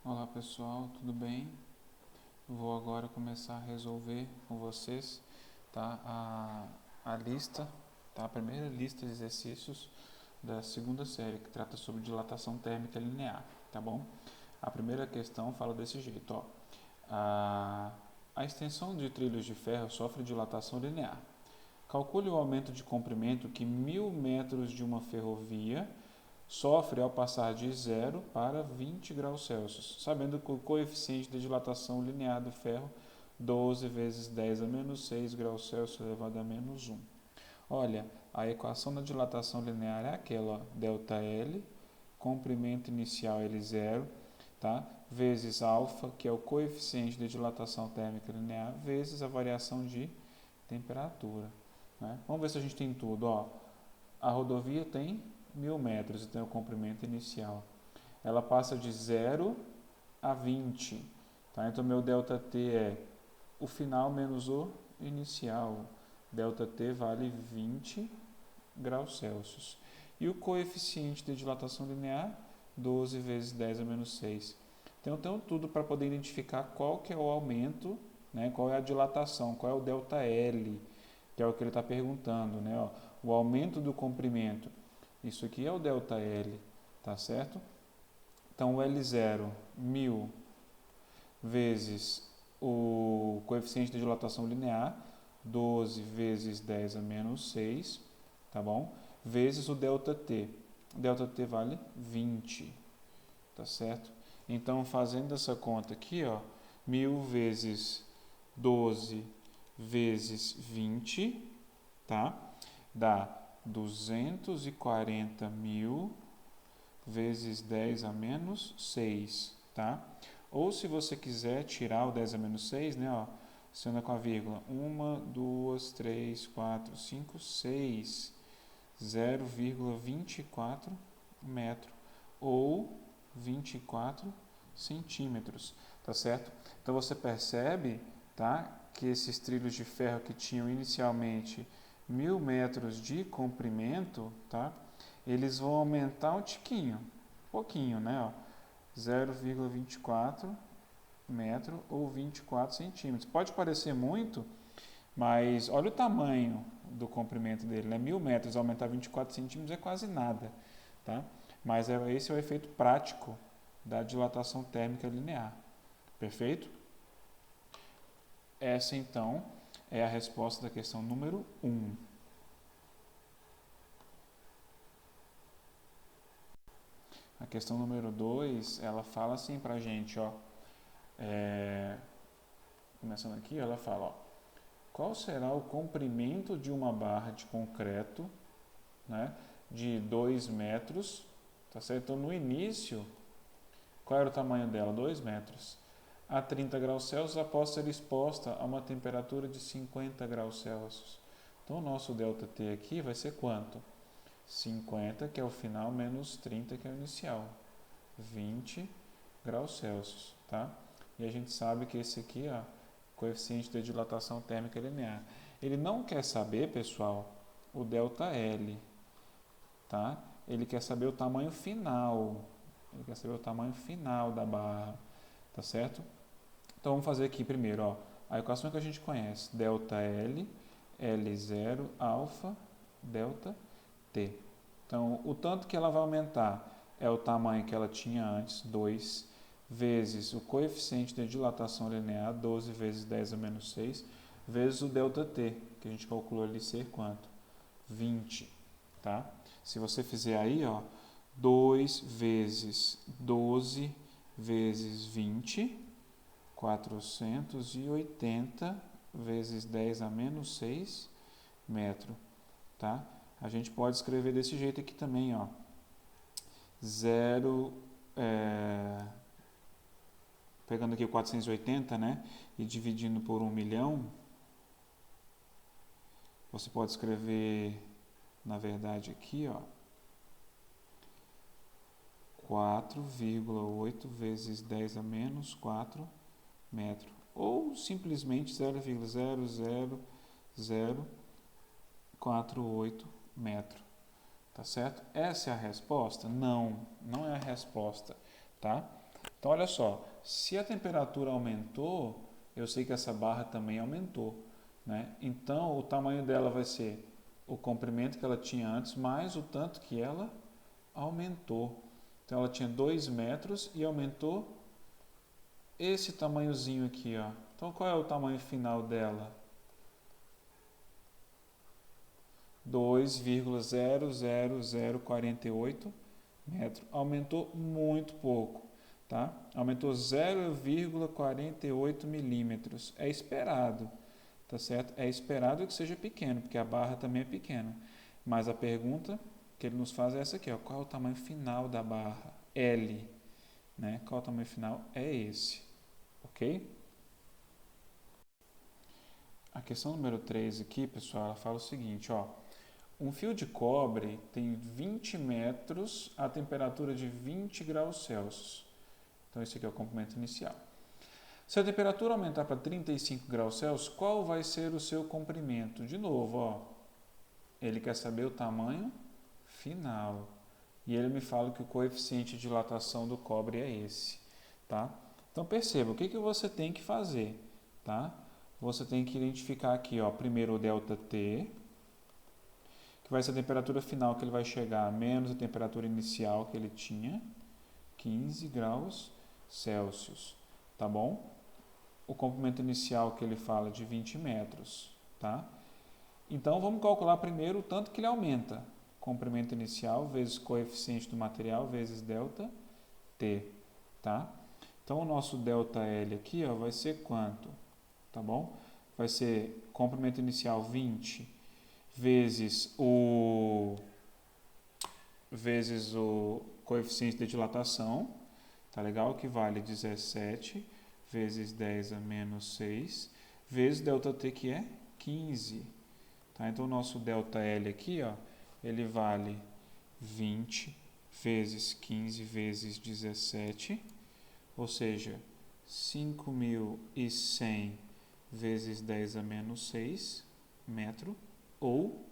Olá pessoal, tudo bem? Vou agora começar a resolver com vocês, tá? A lista, tá? A primeira lista de exercícios da segunda série, que trata sobre dilatação térmica linear, tá bom? A primeira questão fala desse jeito, ó. A extensão de trilhos de ferro sofre dilatação linear. Calcule o aumento de comprimento que 1000 metros de uma ferrovia sofre ao passar de 0 para 20 graus Celsius, sabendo que o coeficiente de dilatação linear do ferro 12 vezes 10 a menos 6 graus Celsius elevado a menos 1. Olha, a equação da dilatação linear é aquela, ó, ΔL, comprimento inicial L0, tá? Vezes alfa, que é o coeficiente de dilatação térmica linear, vezes a variação de temperatura. Né? Vamos ver se a gente tem tudo. Ó. A rodovia tem 1000 metros e tem o comprimento inicial. Ela passa de 0 a 20. Tá? Então, meu ΔT é o final menos o inicial. ΔT vale 20 graus Celsius. E o coeficiente de dilatação linear, 12 vezes 10 a menos 6. Então, eu tenho tudo para poder identificar qual que é o aumento, né? Qual é a dilatação, qual é o ΔL, que é o que ele está perguntando. Né? Ó, o aumento do comprimento. Isso aqui é o ΔL, tá certo? Então, o L0, 1000 vezes o coeficiente de dilatação linear, 12 vezes 10 a menos 6, tá bom? Vezes o ΔT. ΔT vale 20, tá certo? Então, fazendo essa conta aqui, ó, 1000 vezes 12 vezes 20, tá? Dá 240.000 vezes 10 a menos 6, tá? Ou se você quiser tirar o 10 a menos 6, né, ó, você anda com a vírgula, 1, 2, 3, 4, 5, 6, 0,24 metro ou 24 centímetros, tá certo? Então você percebe, tá, que esses trilhos de ferro que tinham inicialmente 1000 metros de comprimento, tá, eles vão aumentar um tiquinho, pouquinho, né, ó, 0,24 metro ou 24 centímetros. Pode parecer muito, mas olha o tamanho do comprimento dele, né? 1000 metros aumentar 24 centímetros é quase nada, tá? Mas esse é o efeito prático da dilatação térmica linear, perfeito? Essa, então, é a resposta da questão número 1. A questão número 2, ela fala assim pra gente, ó, começando aqui, ela fala, ó, qual será o comprimento de uma barra de concreto, né, de 2 metros, tá certo? Então, no início, qual era o tamanho dela? 2 metros. A 30 graus Celsius após ser exposta a uma temperatura de 50 graus Celsius. Então, o nosso ΔT aqui vai ser quanto? 50, que é o final, menos 30, que é o inicial. 20 graus Celsius, tá? E a gente sabe que esse aqui, ó, coeficiente de dilatação térmica linear. Ele não quer saber, pessoal, o ΔL, tá? Ele quer saber o tamanho final. Ele quer saber o tamanho final da barra, tá certo? Então vamos fazer aqui primeiro, ó, a equação que a gente conhece, ΔL, L0, alfa, ΔT. Então, o tanto que ela vai aumentar é o tamanho que ela tinha antes, 2, vezes o coeficiente de dilatação linear, 12 vezes 10 a menos 6, vezes o ΔT, que a gente calculou ali ser quanto? 20, tá? Se você fizer aí, ó, 2 vezes 12 vezes 20, 480 vezes 10 a menos 6 metro, tá? A gente pode escrever desse jeito aqui também, ó. 0, pegando aqui 480, né? E dividindo por 1 milhão, você pode escrever, na verdade, aqui, ó, 4,8 vezes 10 a menos 4 metro. Ou simplesmente 0,00048 metro. Tá certo? Essa é a resposta? Não, não é a resposta, tá? Então, olha só, se a temperatura aumentou, eu sei que essa barra também aumentou, né? Então, o tamanho dela vai ser o comprimento que ela tinha antes, mais o tanto que ela aumentou. Então, ela tinha 2 metros e aumentou esse tamanhozinho aqui, ó. Então, qual é o tamanho final dela? 2,00048 metros. Aumentou muito pouco, tá? Aumentou 0,48 milímetros. É esperado, tá certo? É esperado que seja pequeno, porque a barra também é pequena. Mas a pergunta que ele nos faz é essa aqui, ó. Qual é o tamanho final da barra? L, né? Qual é o tamanho final? É esse, ok? A questão número 3 aqui, pessoal, ela fala o seguinte, ó. Um fio de cobre tem 20 metros a temperatura de 20 graus Celsius. Então, esse aqui é o comprimento inicial. Se a temperatura aumentar para 35 graus Celsius, qual vai ser o seu comprimento? De novo, ó, ele quer saber o tamanho final. E ele me fala que o coeficiente de dilatação do cobre é esse, tá? Então, perceba, o que você tem que fazer, tá? Você tem que identificar aqui, ó, primeiro o ΔT, que vai ser a temperatura final que ele vai chegar, menos a temperatura inicial que ele tinha, 15 graus Celsius, tá bom? O comprimento inicial que ele fala de 20 metros, tá? Então, vamos calcular primeiro o tanto que ele aumenta. Comprimento inicial vezes coeficiente do material vezes ΔT, tá? Então, o nosso ΔL aqui, ó, vai ser quanto? Tá bom? Vai ser comprimento inicial 20 vezes o coeficiente de dilatação, tá legal? Que vale 17 vezes 10 a menos 6, vezes ΔT, que é 15. Tá? Então, o nosso ΔL aqui, ó, ele vale 20 vezes 15 vezes 17, ou seja, 5.100 vezes 10 a menos 6 metro, ou,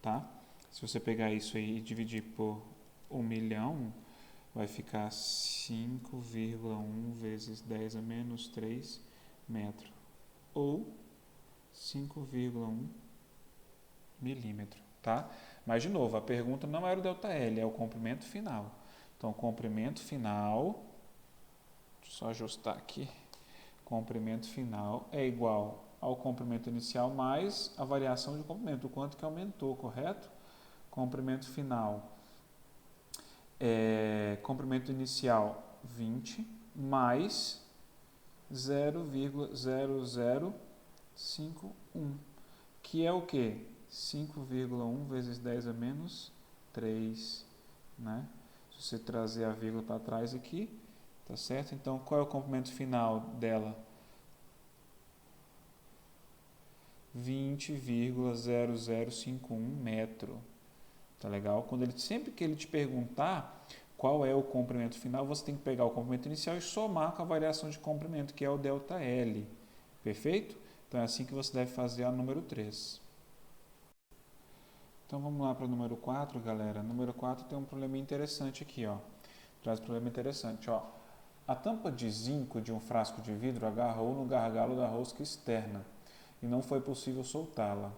tá? Se você pegar isso aí e dividir por 1 milhão, vai ficar 5,1 vezes 10 a menos 3 metro, ou 5,1 milímetro, tá? Mas, de novo, a pergunta não era o ΔL, é o comprimento final. Então, o comprimento final, deixa eu só ajustar aqui, comprimento final é igual ao comprimento inicial mais a variação de comprimento, o quanto que aumentou, correto? Comprimento final comprimento inicial 20 mais 0,0051, que é o que? 5,1 vezes 10 a menos 3, né? Se você trazer a vírgula para trás aqui, tá certo? Então, qual é o comprimento final dela? 20,0051 metro. Tá legal? Sempre que ele te perguntar qual é o comprimento final, você tem que pegar o comprimento inicial e somar com a variação de comprimento, que é o ΔL. Perfeito? Então é assim que você deve fazer a número 3. Então vamos lá para o número 4, galera. Número 4 tem um problema interessante aqui, ó. Traz um problema interessante, ó. A tampa de zinco de um frasco de vidro agarrou no gargalo da rosca externa e não foi possível soltá-la.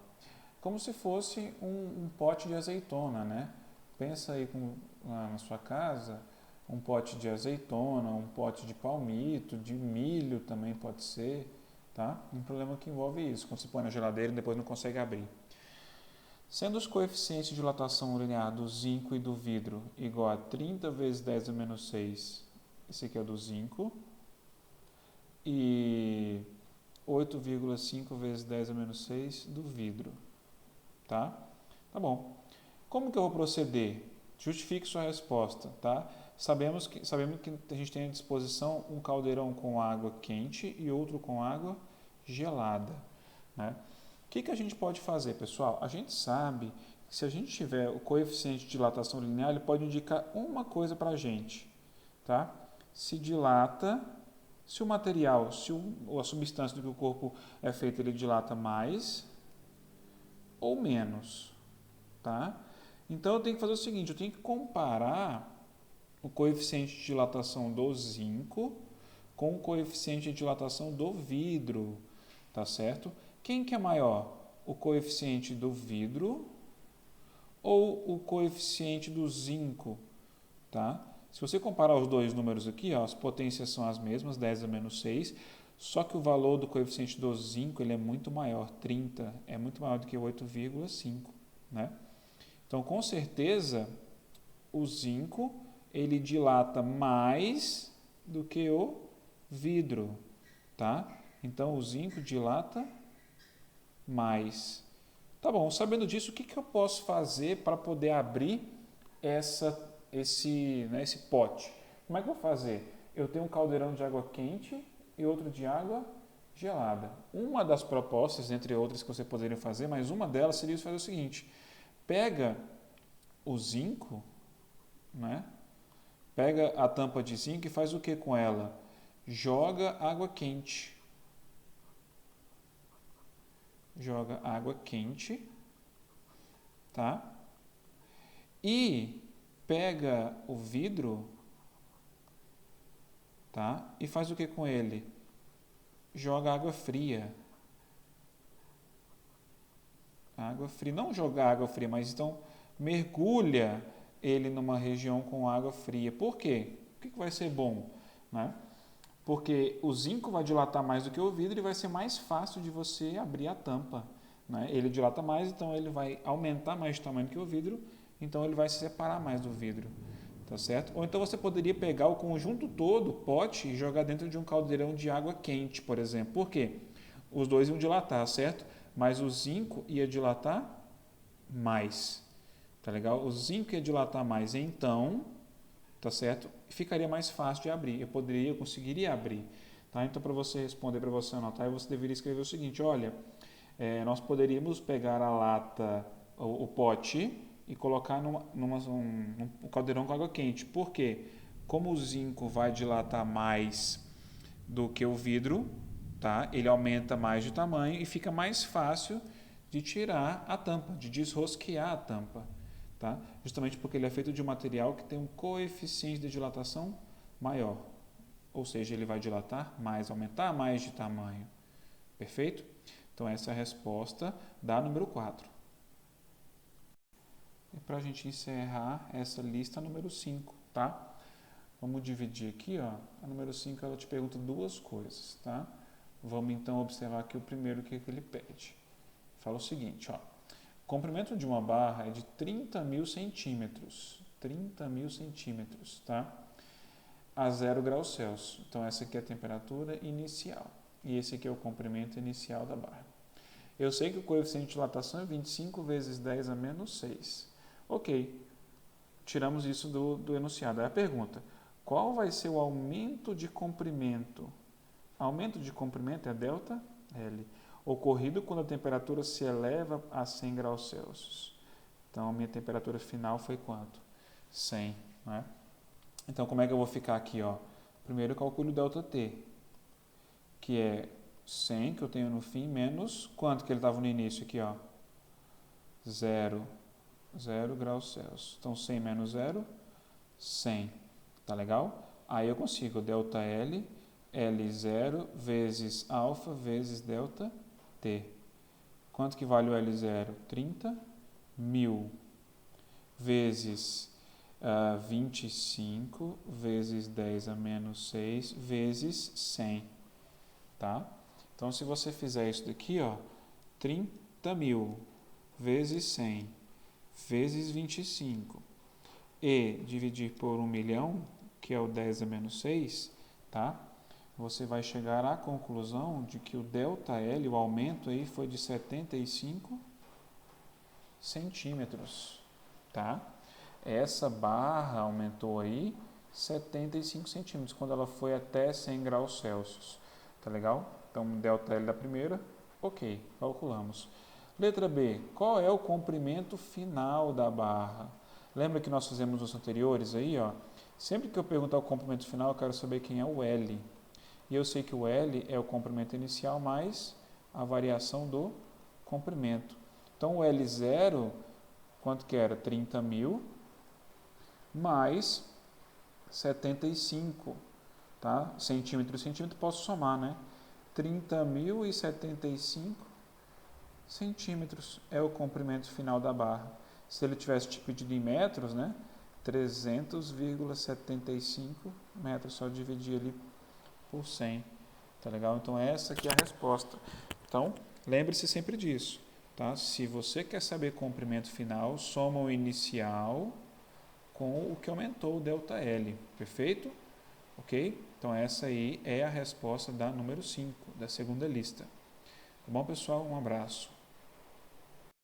Como se fosse um pote de azeitona, né? Pensa aí lá na sua casa, um pote de azeitona, um pote de palmito, de milho também pode ser, tá? Um problema que envolve isso, quando você põe na geladeira e depois não consegue abrir. Sendo os coeficientes de dilatação linear do zinco e do vidro igual a 30 vezes 10 a menos 6, esse aqui é do zinco, e 8,5 vezes 10 a menos 6 do vidro. Tá? Tá bom. Como que eu vou proceder? Justifique sua resposta, tá? Sabemos que a gente tem à disposição um caldeirão com água quente e outro com água gelada, né? O que a gente pode fazer, pessoal? A gente sabe que se a gente tiver o coeficiente de dilatação linear, ele pode indicar uma coisa para a gente, tá? Se dilata, se o material, ou a substância do que o corpo é feito, ele dilata mais ou menos, tá? Então eu tenho que fazer o seguinte, eu tenho que comparar o coeficiente de dilatação do zinco com o coeficiente de dilatação do vidro, tá certo? Quem que é maior? O coeficiente do vidro ou o coeficiente do zinco, tá? Se você comparar os dois números aqui, ó, as potências são as mesmas, 10 a menos 6, só que o valor do coeficiente do zinco ele é muito maior, 30, é muito maior do que 8,5, né? Então, com certeza, o zinco ele dilata mais do que o vidro, tá? Então, o zinco dilata mais. Tá bom, sabendo disso, o que, que eu posso fazer para poder abrir esse pote? Como é que eu vou fazer? Eu tenho um caldeirão de água quente e outro de água gelada. Uma das propostas, entre outras que você poderia fazer, mas uma delas seria fazer o seguinte: pega o zinco, né? Pega a tampa de zinco e faz o que com ela? Joga água quente. Joga água quente, tá? E pega o vidro, tá? E faz o que com ele? Joga água fria. Água fria, não jogar água fria, mas então mergulha ele numa região com água fria. Por quê? O que vai ser bom, né? Porque o zinco vai dilatar mais do que o vidro e vai ser mais fácil de você abrir a tampa, né? Ele dilata mais, então ele vai aumentar mais de tamanho que o vidro, então ele vai se separar mais do vidro, tá certo? Ou então você poderia pegar o conjunto todo, o pote, e jogar dentro de um caldeirão de água quente, por exemplo. Por quê? Os dois iam dilatar, certo? Mas o zinco ia dilatar mais, tá legal? O zinco ia dilatar mais, então, tá certo? Ficaria mais fácil de abrir. Eu conseguiria abrir, tá? Então, para você responder, para você anotar, você deveria escrever o seguinte: olha, nós poderíamos pegar a lata, o pote e colocar num caldeirão com água quente. Por quê? Como o zinco vai dilatar mais do que o vidro, tá? Ele aumenta mais de tamanho e fica mais fácil de tirar a tampa, de desrosquear a tampa, tá? Justamente porque ele é feito de um material que tem um coeficiente de dilatação maior, ou seja, ele vai dilatar mais, aumentar mais de tamanho, perfeito? Então essa é a resposta da número 4. E para a gente encerrar essa lista, número 5, tá? Vamos dividir aqui, ó. A número 5 ela te pergunta duas coisas, tá? Vamos então observar aqui o primeiro que ele pede. Fala o seguinte, ó. O comprimento de uma barra é de 30.000 centímetros. 30.000 centímetros, tá? A 0 graus Celsius. Então essa aqui é a temperatura inicial. E esse aqui é o comprimento inicial da barra. Eu sei que o coeficiente de dilatação é 25 vezes 10 a menos 6. Ok. Tiramos isso do enunciado. Aí a pergunta: qual vai ser o aumento de comprimento? Aumento de comprimento é delta L, ocorrido quando a temperatura se eleva a 100 graus Celsius. Então, a minha temperatura final foi quanto? 100, né? Então, como é que eu vou ficar aqui, ó? Primeiro, eu calculo o ΔT, que é 100, que eu tenho no fim, menos quanto que ele estava no início aqui, ó? 0 graus Celsius. Então, 100 menos 0, 100. Tá legal? Aí eu consigo ΔL, L0 vezes alfa vezes ΔT. Quanto que vale o L0? 30.000 vezes 25 vezes 10 a menos 6 vezes 100, tá? Então, se você fizer isso daqui, ó, 30.000 vezes 100 vezes 25 e dividir por 1 milhão, que é o 10 a menos 6, tá? Você vai chegar à conclusão de que o ΔL, o aumento aí, foi de 75 centímetros, tá? Essa barra aumentou aí 75 centímetros, quando ela foi até 100 graus Celsius, tá legal? Então, ΔL da primeira, ok, calculamos. Letra B, qual é o comprimento final da barra? Lembra que nós fizemos os anteriores aí, ó? Sempre que eu perguntar o comprimento final, eu quero saber quem é o L. E eu sei que o L é o comprimento inicial mais a variação do comprimento. Então, o L0, quanto que era? 30.000 mais 30.075, tá? Centímetro, posso somar, né? 30.075 centímetros é o comprimento final da barra. Se ele tivesse te pedido em metros, né? 300,75 metros, só dividir ali por 100, tá legal? Então essa aqui é a resposta. Então, lembre-se sempre disso, tá? Se você quer saber comprimento final, soma o inicial com o que aumentou o ΔL, perfeito? Ok? Então essa aí é a resposta da número 5, da segunda lista. Tá bom, pessoal? Um abraço.